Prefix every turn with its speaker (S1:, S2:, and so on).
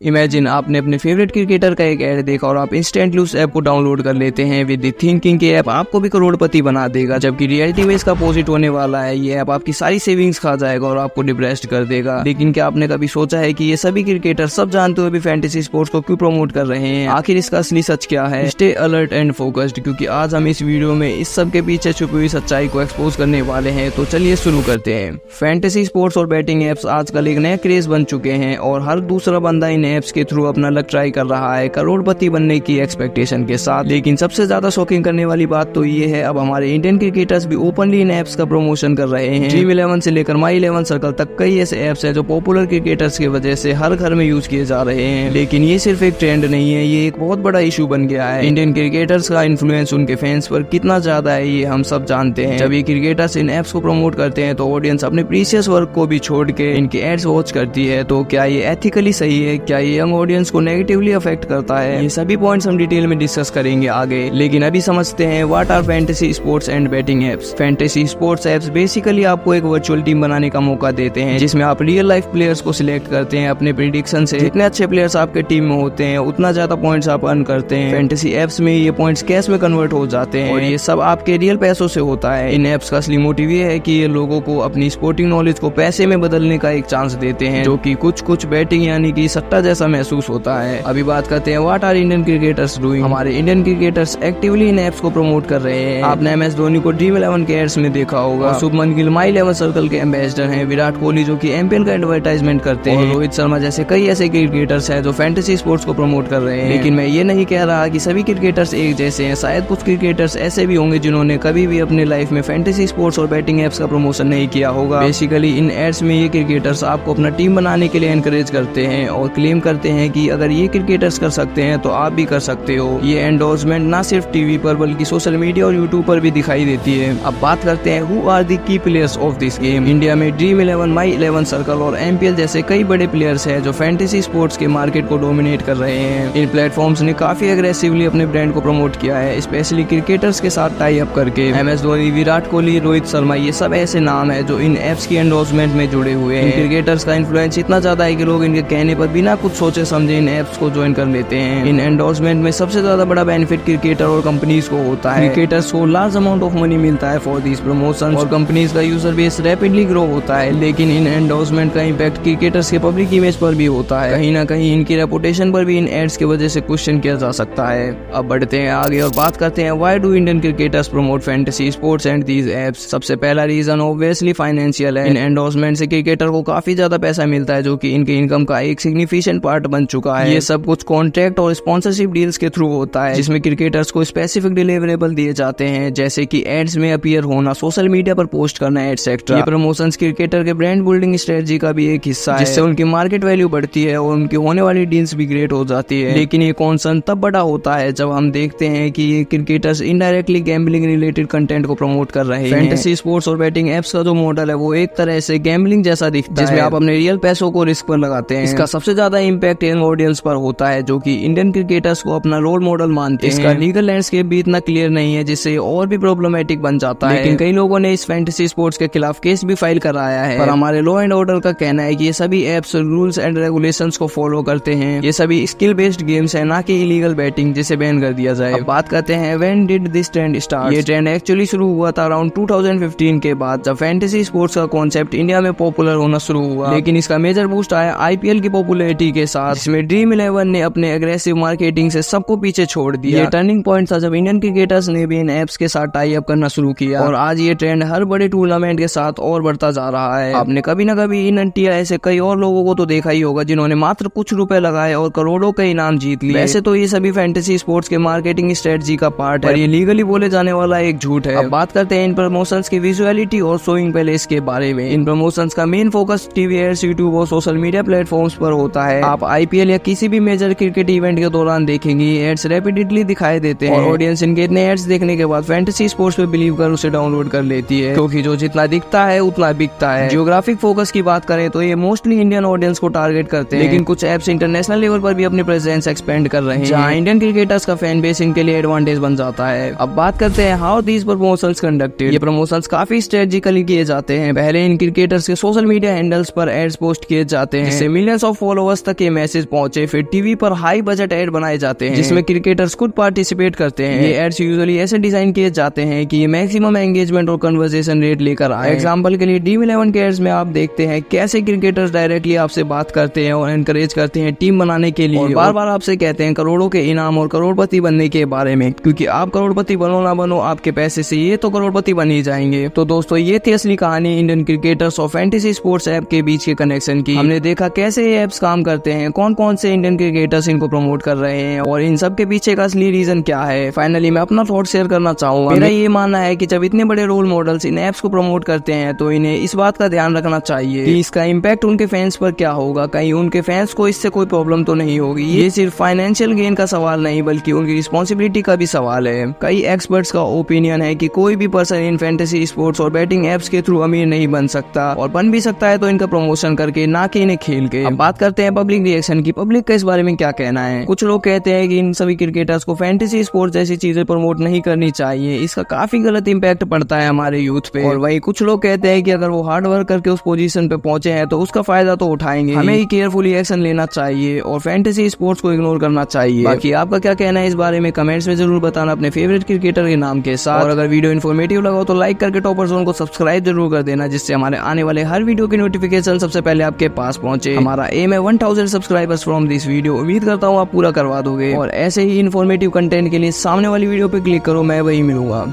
S1: Imagine आपने अपने favourite cricketer का एक ऐड देखा और आप इंस्टेंटली उस ऐप को डाउनलोड कर लेते हैं। विद द थिंकिंग के ऐप आपको भी करोड़पति बना देगा, जबकि रियलिटी में इसका अपोजिट होने वाला है। ये ऐप आपकी सारी सेविंग्स खा जाएगा और आपको डिप्रेस्ड कर देगा। लेकिन क्या आपने कभी सोचा है कि ये सभी क्रिकेटर सब जानते हुए भी फैंटेसी स्पोर्ट्स को क्यों प्रमोट कर रहे हैं? आखिर इसका असली सच क्या है? स्टे अलर्ट एंड फोकस्ड, क्योंकि आज हम इस वीडियो में इस सब के पीछे छुपी हुई सच्चाई को एक्सपोज करने वाले हैं। तो चलिए शुरू करते हैं। फैंटेसी स्पोर्ट्स और बैटिंग एप्स आजकल एक नया क्रेज बन चुके हैं और हर दूसरा बंदा इन एप्स के थ्रू अपना लक ट्राई कर रहा है करोड़पति बनने की एक्सपेक्टेशन के साथ। लेकिन सबसे ज्यादा शॉकिंग करने वाली बात तो ये है, अब हमारे इंडियन क्रिकेटर्स भी ओपनली इन एप्स का प्रमोशन कर रहे हैं। ड्रीम 11 से लेकर माई 11 सर्कल तक कई ऐसे एप्स हैं जो पॉपुलर क्रिकेटर्स की वजह से हर घर में यूज किए जा रहे हैं। लेकिन ये सिर्फ एक ट्रेंड नहीं है, ये एक बहुत बड़ा इशू बन गया है। इंडियन क्रिकेटर्स का इन्फ्लुएंस उनके फैंस पर कितना ज्यादा है ये हम सब जानते हैं। जब ये क्रिकेटर्स इन एप्स को प्रमोट करते हैं तो ऑडियंस अपने प्रीशियस वर्क को भी छोड़ के इनके एड्स वॉच करती है। तो क्या ये एथिकली सही है? क्या ये यंग ऑडियंस को नेगेटिवली अफेक्ट करता है? ये सभी पॉइंट्स हम डिटेल में डिस्कस करेंगे आगे। लेकिन अभी समझते हैं what are fantasy sports and betting apps. Fantasy sports apps basically आपको एक वर्चुअल टीम बनाने का मौका देते हैं, जिसमें आप रियल लाइफ प्लेयर्स को सिलेक्ट करते हैं अपने प्रेडिक्शन से। जितने अच्छे प्लेयर्स आपके टीम में होते हैं उतना ज्यादा पॉइंट्स आप अर्न करते हैं। फैंटेसी एप्स में ये पॉइंट्स कैश में कन्वर्ट हो जाते हैं और ये सब आपके रियल पैसों से होता है। इन एप्स का असली मोटिव ये है कि ये लोगों को अपनी स्पोर्टिंग नॉलेज को पैसे में बदलने का एक चांस देते हैं, जो कि कुछ बैटिंग यानी कि सट्टा जैसा महसूस होता है। अभी बात करते हैं what are Indian cricketers doing. हमारे इंडियन क्रिकेटर्स एक्टिवली इन एप्स को प्रमोट कर रहे हैं। आपने MS धोनी को ड्रीम 11 के एड्स में देखा होगा, शुभमन गिल माई 11 सर्कल के एम्बेसडर हैं, विराट कोहली जो कि MPL का एडवर्टाइजमेंट करते हैं, रोहित शर्मा जैसे कई ऐसे क्रिकेटर्स हैं जो फैंटेसी स्पोर्ट्स को प्रमोट कर रहे हैं। लेकिन मैं ये नहीं कह रहा कि सभी क्रिकेटर्स एक जैसे हैं। शायद कुछ क्रिकेटर्स ऐसे भी होंगे जिन्होंने कभी भी अपने लाइफ में फैंटेसी स्पोर्ट्स और बैटिंग एप्स का प्रमोशन नहीं किया होगा। बेसिकली इन एड्स में ये क्रिकेटर्स आपको अपना टीम बनाने के लिए एनकरेज करते हैं और क्लेम करते हैं कि अगर ये क्रिकेटर्स कर सकते हैं तो आप भी कर सकते हो। ये एंडोर्समेंट ना सिर्फ टीवी पर बल्कि सोशल मीडिया और यूट्यूब पर भी दिखाई देती है। अब बात करते हैं who are the key players of this game. India में ड्रीम 11, माई 11 सर्कल और MPL जैसे कई बड़े प्लेयर्स हैं जो फैंटेसी स्पोर्ट्स के मार्केट को डोमिनेट कर रहे हैं। इन प्लेटफॉर्म्स ने काफी एग्रेसिवली अपने ब्रांड को प्रमोट किया है, स्पेशली क्रिकेटर्स के साथ टाई अप करके। MS धोनी, विराट कोहली, रोहित शर्मा, ये सब ऐसे नाम है जो इन एप्स की एंडोर्समेंट में जुड़े हुए हैं। क्रिकेटर्स का इन्फ्लुएंस इतना ज्यादा है कि लोग इनके कहने पर बिना कुछ सोचे समझे इन एप्स को ज्वाइन कर लेते हैं। इन एंडोर्समेंट में सबसे ज्यादा बड़ा बेनिफिट क्रिकेटर और कंपनीज को होता है। क्रिकेटर्स को लार्ज अमाउंट ऑफ मनी मिलता है फॉर दिस प्रमोशन और कंपनीज का यूजर बेस रैपिडली ग्रो होता है। लेकिन इन एंडोर्समेंट का इम्पैक्ट क्रिकेटर्स के पब्लिक इमेज पर भी होता है। कहीं ना कहीं इनकी रेपुटेशन पर भी इन एड्स की वजह से क्वेश्चन किया जा सकता है। अब बढ़ते हैं आगे और बात करते हैं why do Indian cricketers promote fantasy sports and these apps. सबसे पहला रीजन ऑब्वियसली फाइनेंशियल है। इन एंडोर्समेंट से क्रिकेटर को काफी ज्यादा पैसा मिलता है, जो कि इनके इनकम का एक सिग्निफिकेंट पार्ट बन चुका है। ये सब कुछ कॉन्ट्रैक्ट और स्पॉन्सरशिप डील्स के थ्रू होता है, जिसमें क्रिकेटर्स को स्पेसिफिक डिलीवरेबल दिए जाते हैं, जैसे कि एड्स में अपीयर होना, सोशल मीडिया पर पोस्ट करना, एटसेट्रा। ये प्रमोशंस क्रिकेटर के ब्रांड बिल्डिंग स्ट्रेटजी का भी एक हिस्सा है, जिससे उनकी मार्केट वैल्यू बढ़ती है और उनकी होने वाली डील्स भी ग्रेट हो जाती है। लेकिन ये कॉन्सर्न तब बड़ा होता है जब हम देखते हैं कि ये cricketers indirectly gambling related content को प्रमोट कर रहे हैं। फैंटेसी स्पोर्ट्स और बैटिंग एप्स का जो मॉडल है वो एक तरह से गैम्बलिंग जैसा दिखता है, जिसमें आप अपने रियल पैसों को रिस्क पर लगाते हैं। इसका सबसे ज्यादा इम्पैक्ट यंग ऑडियंस पर होता है, जो कि इंडियन क्रिकेटर्स को अपना रोल मॉडल मानते हैं। इसका लीगल लैंडस्केप भी इतना क्लियर नहीं है, जिससे और भी प्रॉब्लमेटिक बन जाता है। लेकिन कई लोगों ने इस फैंटेसी स्पोर्ट्स के खिलाफ केस भी फाइल कराया है, पर हमारे लॉ एंड ऑर्डर का कहना है कि ये सभी एप्स रूल्स एंड रेगुलेशंस को फॉलो करते हैं। ये सभी स्किल बेस्ड गेम्स है, ना कि इलीगल बैटिंग जिसे बैन कर दिया जाए। अब बात करते हैं when did this trend start. ये ट्रेंड एक्चुअली शुरू हुआ था अराउंड 2015 के बाद, जब फैंटेसी स्पोर्ट्स का कॉन्सेप्ट इंडिया में पॉपुलर होना शुरू हुआ। लेकिन इसका मेजर बूस्ट आया IPL की पॉपुलैरिटी के साथ, जिसमें ड्रीम 11 ने अपने एग्रेसिव मार्केटिंग से सबको पीछे छोड़ दिया। ये टर्निंग पॉइंट था जब इंडियन क्रिकेटर्स ने भी इन एप्स के साथ टाई अप करना शुरू किया और आज ये ट्रेंड हर बड़े टूर्नामेंट के साथ और बढ़ता जा रहा है। आपने कभी ना कभी इन इंडिया ऐसे कई और लोगों को तो देखा ही होगा जिन्होंने मात्र कुछ रुपए लगाए और करोड़ों के इनाम जीत लिए। वैसे तो ये सभी फैंटेसी स्पोर्ट्स के मार्केटिंग स्ट्रेटजी का पार्ट है, ये लीगली बोले जाने वाला एक झूठ है। अब बात करते हैं इन प्रमोशंस की विजुअलिटी और शोइंग पैलेस के बारे में। इन प्रमोशंस का main focus TV ads, YouTube और सोशल मीडिया प्लेटफॉर्म्स पर होता है। आप IPL या किसी भी मेजर क्रिकेट इवेंट के दौरान देखेंगे एड्स रैपिडली दिखाई देते हैं और ऑडियंस इनके इतने एड्स देखने के बाद फैंटेसी स्पोर्ट्स पे बिलीव कर उसे डाउनलोड कर लेती है, क्योंकि जो जितना दिखता है उतना बिकता है। जियोग्राफिक फोकस की बात करें तो ये मोस्टली इंडियन ऑडियंस को टारगेट करते हैं, लेकिन कुछ एप्स इंटरनेशनल लेवल पर भी अपनी प्रेजेंस एक्सपेंड कर रहे हैं, जहां इंडियन क्रिकेटर्स का फैन बेस इनके लिए एडवांटेज बन जाता है। अब बात करते हैं हाउ दीज प्रमोशंस कंडक्टेड। ये प्रमोशंस काफी स्ट्रेटेजिकली किए जाते हैं। पहले इन क्रिकेटर्स के सोशल मीडिया हैंडल्स पर एड्स पोस्ट किए जाते हैं, जिससे मिलियंस ऑफ फॉलोअर्स तक तक ये मैसेज पहुंचे। फिर टीवी पर हाई बजट एड बनाए जाते हैं जिसमें क्रिकेटर्स खुद पार्टिसिपेट करते हैं। ये एड्स यूजुअली ऐसे डिजाइन किए जाते हैं कि ये मैक्सिमम एंगेजमेंट और कन्वर्सेशन रेट लेकर आए। एग्जांपल के लिए ड्रीम 11 के एड्स में आप देखते हैं कैसे क्रिकेटर्स डायरेक्टली आपसे बात करते हैं और एनकरेज करते हैं टीम बनाने के लिए, और बार बार आपसे कहते हैं करोड़ों के इनाम और करोड़पति बनने के बारे में, क्योंकि आप करोड़पति बनो ना बनो आपके पैसे से ये तो करोड़पति बन ही जाएंगे। तो दोस्तों ये थी असली कहानी इंडियन क्रिकेटर्स और फैंटेसी स्पोर्ट्स ऐप के बीच के कनेक्शन की। हमने देखा कैसे ये एप्स काम करते हैं, कौन कौन से इंडियन क्रिकेटर्स इनको प्रमोट कर रहे हैं और इन सब के पीछे का असली रीजन क्या है। फाइनली मैं अपना थॉट शेयर करना चाहूंगा। मेरा ये मानना है कि जब इतने बड़े रोल मॉडल्स इन एप्स को प्रमोट करते हैं तो इन्हें इस बात का ध्यान रखना चाहिए कि इसका इम्पैक्ट उनके फैंस पर क्या होगा, कहीं उनके फैंस को इससे कोई प्रॉब्लम तो नहीं होगी। ये सिर्फ फाइनेंशियल गेन का सवाल नहीं बल्कि उनकी रिस्पॉन्सिबिलिटी का भी सवाल है। कई एक्सपर्ट्स का ओपिनियन है कि कोई भी पर्सन इन फैंटेसी स्पोर्ट्स और बैटिंग एप्स के थ्रू अमीर नहीं बन सकता, और बन भी सकता है तो इनका प्रमोशन करके, ना कि इन्हें खेल के। अब बात करते हैं पब्लिक रिएक्शन की। पब्लिक का इस बारे में क्या कहना है। कुछ लोग कहते हैं कि इन सभी क्रिकेटर्स को फैंटेसी स्पोर्ट्स जैसी चीजें प्रमोट नहीं करनी चाहिए, इसका काफी गलत इंपैक्ट पड़ता है हमारे यूथ पे। और वही कुछ लोग कहते हैं कि अगर वो हार्ड वर्क करके उस पोजीशन पे पहुंचे हैं तो उसका फायदा तो उठाएंगे, हमें ही केयरफुली एक्शन लेना चाहिए और फैंटेसी स्पोर्ट्स को इग्नोर करना चाहिए। बाकी आपका क्या कहना है इस बारे में कमेंट्स में जरूर बताना अपने फेवरेट क्रिकेटर के नाम के साथ। और अगर वीडियो इन्फॉर्मेटिव लगा हो तो लाइक करके टॉपर जोन को सब्सक्राइब जरूर कर देना, जिससे हमारे आने वाले हर वीडियो की नोटिफिकेशन सबसे पहले आपके पास पहुंचे। हमारा एम है 1000 सब्सक्राइबर्स फ्रॉम दिस वीडियो। उम्मीद करता हूँ आप पूरा करवा दोगे। और ऐसे ही इन्फॉर्मेटिव कंटेंट के लिए सामने वाली वीडियो पे क्लिक करो, मैं वही मिलूंगा।